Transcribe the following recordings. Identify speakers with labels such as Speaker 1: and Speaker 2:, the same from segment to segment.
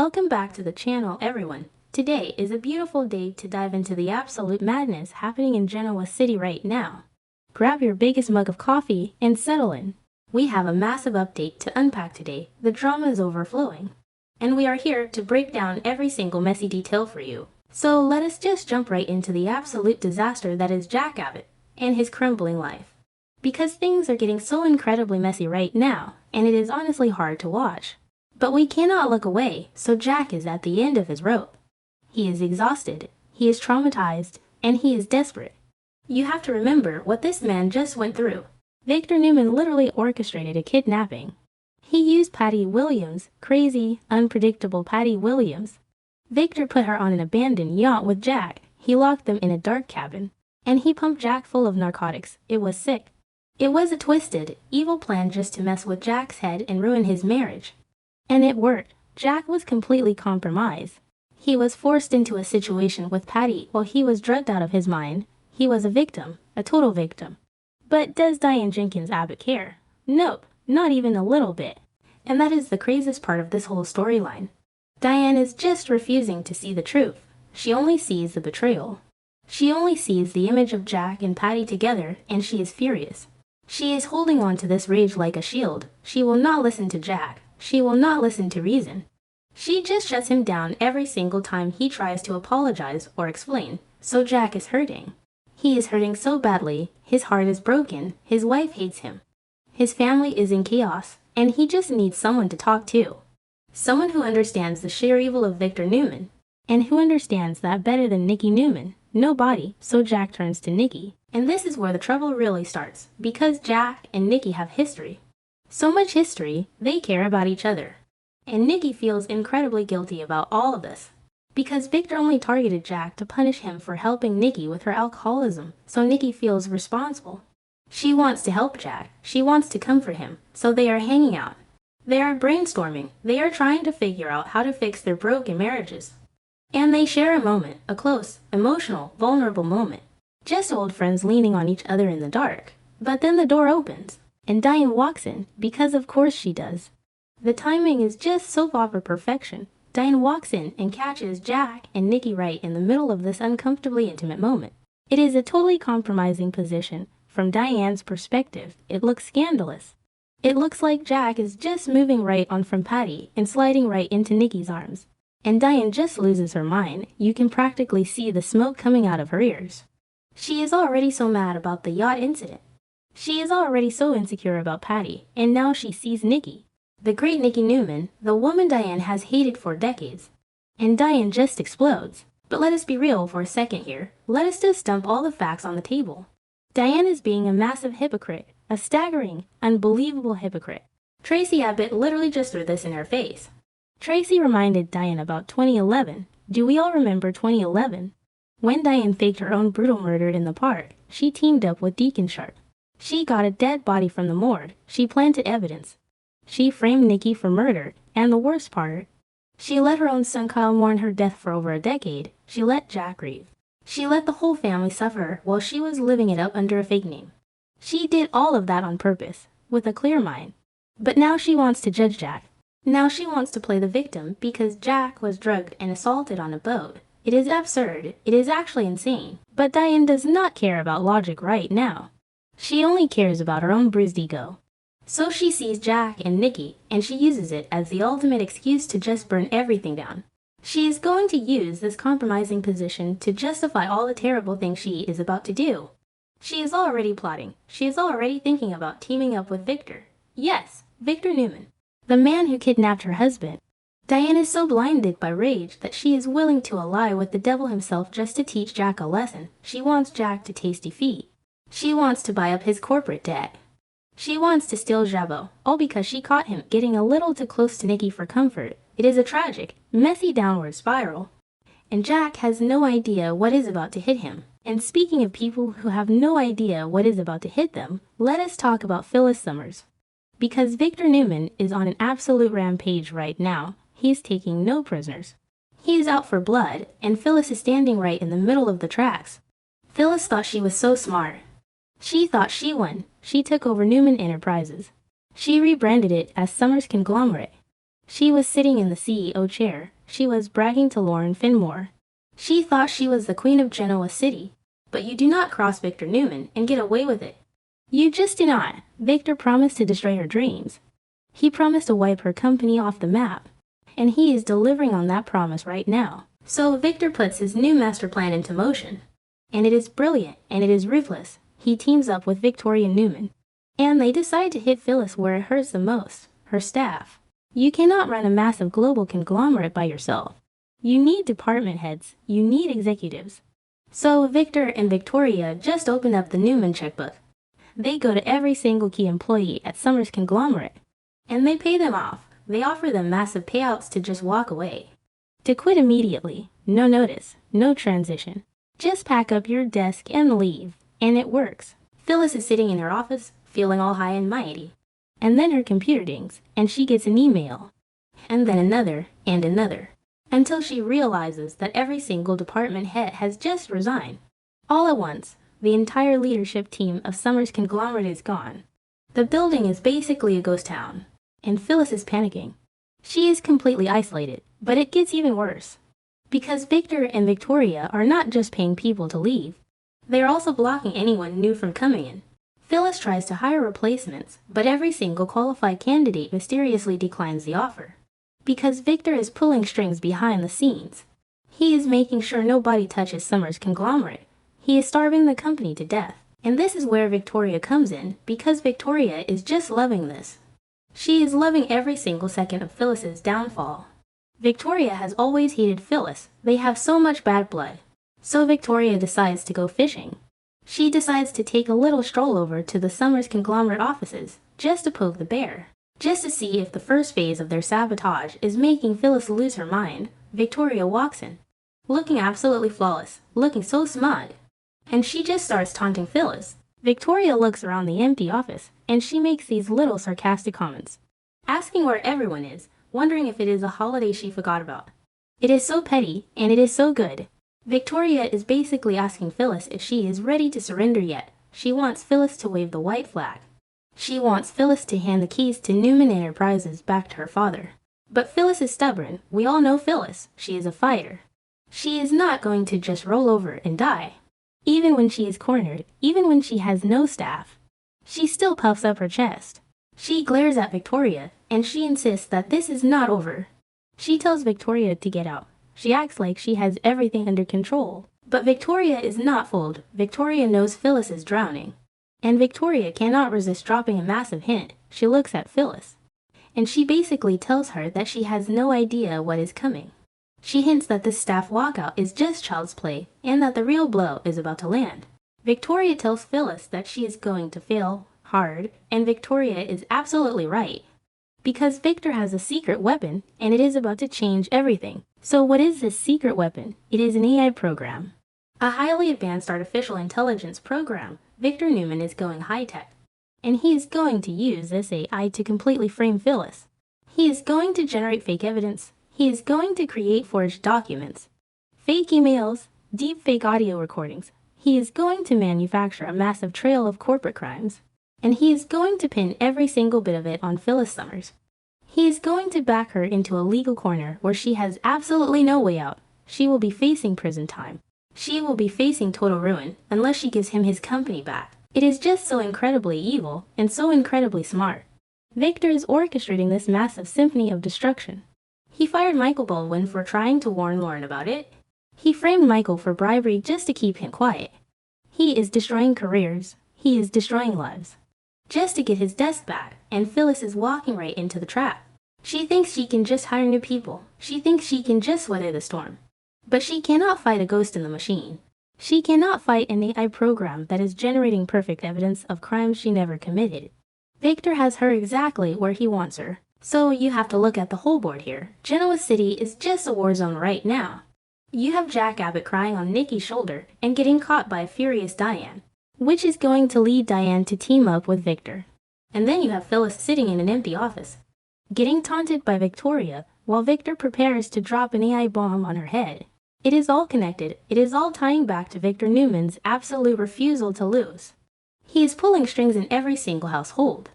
Speaker 1: Welcome back to the channel, everyone. Today is a beautiful day to dive into the absolute madness happening in Genoa City right now. Grab your biggest mug of coffee and settle in. We have a massive update to unpack today. The drama is overflowing, and we are here to break down every single messy detail for you. So let us just jump right into the absolute disaster that is Jack Abbott and his crumbling life. Because things are getting so incredibly messy right now, and it is honestly hard to watch. But we cannot look away, so Jack is at the end of his rope. He is exhausted, he is traumatized, and he is desperate. You have to remember what this man just went through. Victor Newman literally orchestrated a kidnapping. He used Patty Williams, crazy, unpredictable Patty Williams. Victor put her on an abandoned yacht with Jack. He locked them in a dark cabin, and he pumped Jack full of narcotics. It was sick. It was a twisted, evil plan just to mess with Jack's head and ruin his marriage. And it worked. Jack was completely compromised. He was forced into a situation with Patty while he was drugged out of his mind. He was a victim, a total victim. But does Diane Jenkins Abbott care? Nope, not even a little bit. And that is the craziest part of this whole storyline. Diane is just refusing to see the truth. She only sees the betrayal. She only sees the image of Jack and Patty together, and she is furious. She is holding on to this rage like a shield. She will not listen to Jack. She will not listen to reason. She just shuts him down every single time he tries to apologize or explain. So Jack is hurting. He is hurting so badly, his heart is broken, his wife hates him. His family is in chaos, and he just needs someone to talk to. Someone who understands the sheer evil of Victor Newman, and who understands that better than Nikki Newman. Nobody, so Jack turns to Nikki. And this is where the trouble really starts, because Jack and Nikki have history. So much history, they care about each other. And Nikki feels incredibly guilty about all of this. Because Victor only targeted Jack to punish him for helping Nikki with her alcoholism, so Nikki feels responsible. She wants to help Jack, she wants to comfort him, so they are hanging out. They are brainstorming, they are trying to figure out how to fix their broken marriages. And they share a moment, a close, emotional, vulnerable moment. Just old friends leaning on each other in the dark. But then the door opens, and Diane walks in, because of course she does. The timing is just soap opera perfection. Diane walks in and catches Jack and Nikki right in the middle of this uncomfortably intimate moment. It is a totally compromising position. From Diane's perspective, it looks scandalous. It looks like Jack is just moving right on from Patty and sliding right into Nikki's arms. And Diane just loses her mind. You can practically see the smoke coming out of her ears. She is already so mad about the yacht incident. She is already so insecure about Patty, and now she sees Nikki. The great Nikki Newman, the woman Diane has hated for decades. And Diane just explodes. But let us be real for a second here. Let us just dump all the facts on the table. Diane is being a massive hypocrite, a staggering, unbelievable hypocrite. Tracy Abbott literally just threw this in her face. Tracy reminded Diane about 2011. Do we all remember 2011? When Diane faked her own brutal murder in the park, she teamed up with Deacon Sharp. She got a dead body from the morgue. She planted evidence. She framed Nikki for murder, and the worst part, she let her own son Kyle mourn her death for over a decade. She let Jack grieve. She let the whole family suffer while she was living it up under a fake name. She did all of that on purpose, with a clear mind. But now she wants to judge Jack. Now she wants to play the victim because Jack was drugged and assaulted on a boat. It is absurd. It is actually insane. But Diane does not care about logic right now. She only cares about her own bruised ego. So she sees Jack and Nikki, and she uses it as the ultimate excuse to just burn everything down. She is going to use this compromising position to justify all the terrible things she is about to do. She is already plotting. She is already thinking about teaming up with Victor. Yes, Victor Newman, the man who kidnapped her husband. Diane is so blinded by rage that she is willing to ally with the devil himself just to teach Jack a lesson. She wants Jack to taste defeat. She wants to buy up his corporate debt. She wants to steal Jabot, all because she caught him getting a little too close to Nikki for comfort. It is a tragic, messy downward spiral. And Jack has no idea what is about to hit him. And speaking of people who have no idea what is about to hit them, let us talk about Phyllis Summers. Because Victor Newman is on an absolute rampage right now. He's taking no prisoners. He is out for blood, and Phyllis is standing right in the middle of the tracks. Phyllis thought she was so smart. She thought she won. She took over Newman Enterprises. She rebranded it as Summers Conglomerate. She was sitting in the CEO chair, she was bragging to Lauren Finmore. She thought she was the queen of Genoa City. But you do not cross Victor Newman and get away with it. You just do not. Victor promised to destroy her dreams. He promised to wipe her company off the map. And he is delivering on that promise right now. So Victor puts his new master plan into motion. And it is brilliant, and it is ruthless. He teams up with Victor Newman. And they decide to hit Phyllis where it hurts the most, her staff. You cannot run a massive global conglomerate by yourself. You need department heads, you need executives. So Victor and Victoria just opened up the Newman checkbook. They go to every single key employee at Summers conglomerate. And they pay them off. They offer them massive payouts to just walk away. To quit immediately. No notice, no transition. Just pack up your desk and leave. And it works. Phyllis is sitting in her office, feeling all high and mighty. And then her computer dings, and she gets an email. And then another, and another. Until she realizes that every single department head has just resigned. All at once, the entire leadership team of Summers conglomerate is gone. The building is basically a ghost town. And Phyllis is panicking. She is completely isolated, but it gets even worse. Because Victor and Victoria are not just paying people to leave. They are also blocking anyone new from coming in. Phyllis tries to hire replacements, but every single qualified candidate mysteriously declines the offer. Because Victor is pulling strings behind the scenes. He is making sure nobody touches Summers conglomerate. He is starving the company to death. And this is where Victoria comes in, because Victoria is just loving this. She is loving every single second of Phyllis's downfall. Victoria has always hated Phyllis. They have so much bad blood. So Victoria decides to go fishing. She decides to take a little stroll over to the Summers conglomerate offices, just to poke the bear. Just to see if the first phase of their sabotage is making Phyllis lose her mind. Victoria walks in, looking absolutely flawless, looking so smug. And she just starts taunting Phyllis. Victoria looks around the empty office, and she makes these little sarcastic comments, asking where everyone is, wondering if it is a holiday she forgot about. It is so petty, and it is so good. Victoria is basically asking Phyllis if she is ready to surrender yet. She wants Phyllis to wave the white flag. She wants Phyllis to hand the keys to Newman Enterprises back to her father. But Phyllis is stubborn. We all know Phyllis. She is a fighter. She is not going to just roll over and die. Even when she is cornered, even when she has no staff, she still puffs up her chest. She glares at Victoria, and she insists that this is not over. She tells Victoria to get out. She acts like she has everything under control. But Victoria is not fooled. Victoria knows Phyllis is drowning. And Victoria cannot resist dropping a massive hint. She looks at Phyllis. And she basically tells her that she has no idea what is coming. She hints that this staff walkout is just child's play, and that the real blow is about to land. Victoria tells Phyllis that she is going to fail hard, and Victoria is absolutely right. Because Victor has a secret weapon, and it is about to change everything. So what is this secret weapon? It is an AI program. A highly advanced artificial intelligence program. Victor Newman is going high-tech. And he is going to use this AI to completely frame Phyllis. He is going to generate fake evidence. He is going to create forged documents, fake emails, deep fake audio recordings. He is going to manufacture a massive trail of corporate crimes. And he is going to pin every single bit of it on Phyllis Summers. He is going to back her into a legal corner where she has absolutely no way out. She will be facing prison time. She will be facing total ruin unless she gives him his company back. It is just so incredibly evil and so incredibly smart. Victor is orchestrating this massive symphony of destruction. He fired Michael Baldwin for trying to warn Lauren about it. He framed Michael for bribery just to keep him quiet. He is destroying careers. He is destroying lives. Just to get his desk back, and Phyllis is walking right into the trap. She thinks she can just hire new people. She thinks she can just weather the storm. But she cannot fight a ghost in the machine. She cannot fight an AI program that is generating perfect evidence of crimes she never committed. Victor has her exactly where he wants her. So you have to look at the whole board here. Genoa City is just a war zone right now. You have Jack Abbott crying on Nikki's shoulder and getting caught by a furious Diane, which is going to lead Diane to team up with Victor. And then you have Phyllis sitting in an empty office, getting taunted by Victoria while Victor prepares to drop an AI bomb on her head. It is all connected. It is all tying back to Victor Newman's absolute refusal to lose. He is pulling strings in every single household.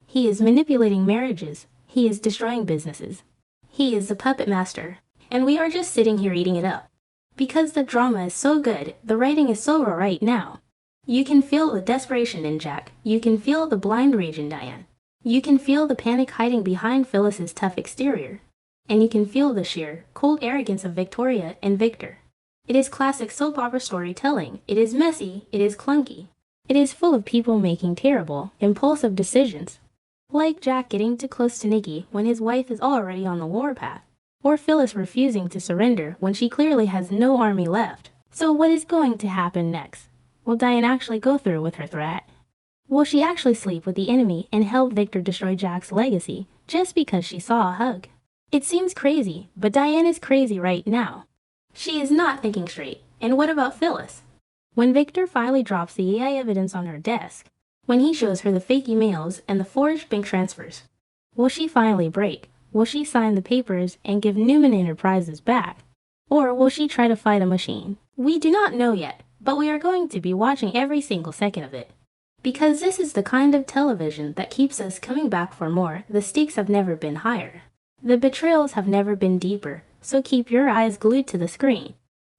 Speaker 1: He is manipulating marriages. He is destroying businesses. He is the puppet master. and we are just sitting here eating it up. Because the drama is so good, the writing is so raw right now. You can feel the desperation in Jack. You can feel the blind rage in Diane. You can feel the panic hiding behind Phyllis's tough exterior. And you can feel the sheer, cold arrogance of Victoria and Victor. It is classic soap opera storytelling. It is messy. It is clunky. It is full of people making terrible, impulsive decisions. Like Jack getting too close to Nikki when his wife is already on the warpath. Or Phyllis refusing to surrender when she clearly has no army left. So what is going to happen next? Will Diane actually go through with her threat? Will she actually sleep with the enemy and help Victor destroy Jack's legacy just because she saw a hug? It seems crazy, but Diane is crazy right now. She is not thinking straight. And what about Phyllis? When Victor finally drops the AI evidence on her desk, when he shows her the fake emails and the forged bank transfers, will she finally break? Will she sign the papers and give Newman Enterprises back? Or will she try to fight a machine? We do not know yet, but we are going to be watching every single second of it. Because this is the kind of television that keeps us coming back for more. The stakes have never been higher. The betrayals have never been deeper, so keep your eyes glued to the screen.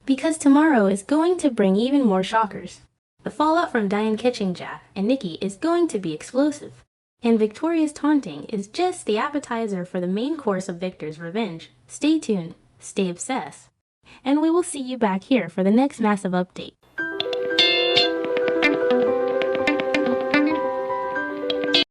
Speaker 1: Because tomorrow is going to bring even more shockers. The fallout from Diane catching Jack and Nikki is going to be explosive. And Victoria's taunting is just the appetizer for the main course of Victor's revenge. Stay tuned, stay obsessed, and we will see you back here for the next massive update.